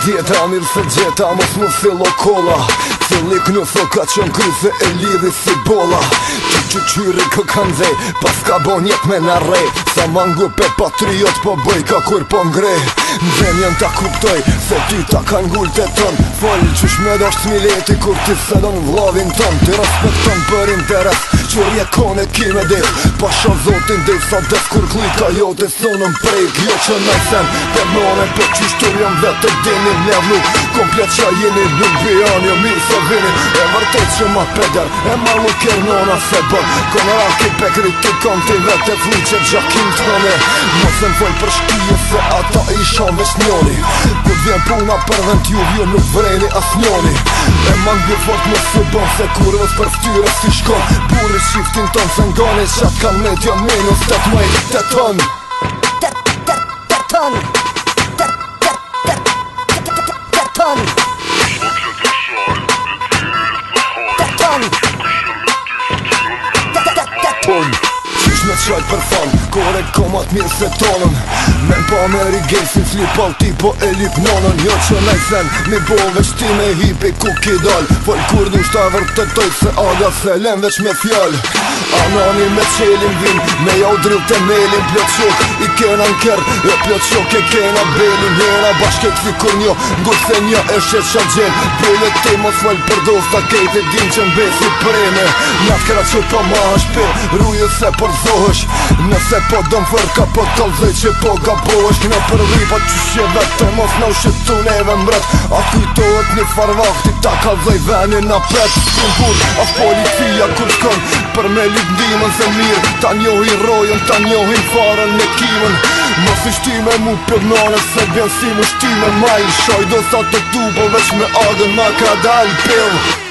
djeta, mirë se gjeta, mos mu fillo kolla. Fillik në thoka që në kryse e lidhi si bolla. Që qyri kë kanë dhej, pas ka bon jet me në rej. Sa mangu pe patriot po bëj ka kur po ngrej. Në venjen ta kuptoj, se ty ta kanë gull të tën. Fol qysh me dosht smileti kur ti se don vlovin tën. Ti respekton për interes, që rjekone kime dit. Pasha zotin dhe sa des kur klika jo të sonën prejk. Jo që najsen, për mone për qysh të jom vetë dini levlu. Komplet qa jeni nuk bijan jo mirë se vini. E vërtet që ma peder, e ma luker nona se bën. Konora ki pe kritikon ti vete flu që gjakim të nëne. Mos e m'foj për shkije se ata ishan veç njoni. Kur vjen puna për vend ju nuk vreni as njoni. E mangu fort më së bon se kurës për ftyre si shkon. Burri shiftin ton se ngani qat kan media minus 8 ton. 8 ton. 8 ton. Qysh me qajt për fan, kore komat mirë se tonën. Men pa me rigesin slip all ti po e lip nonën. Jo që najsen, mi bo veç ti me hipi ku ki dal. Fol kur du shta vërtetoj se aga se lem veç me fjall. Anani me qelin vin, me ja u drill të melin plot shok. I kena n'ker, e plot shok e kena belin. Njena bashket si kur njo, ngur se njo e shet qa gjen. Bile ti mos fol për dosta kejt e din që n'besi preme. Nat kera që po ma hashpe, ruje se përzohesh. Nëse po dëm fërka po t'allzej që po gabohesh. Në përlipa qyshe vete mos në ushitu neve mbret. A kujtohet një farvakti ta kalzej venin na pet. Kur as policia kur shkon për me lit ndimën se mirë. Ta njohi rojën, ta njohi farën me kimën. Mos i shtime mu përnone se vjen si mu shtime ma i shoj. Do sa të tu po veç me agën ma ka dal pill.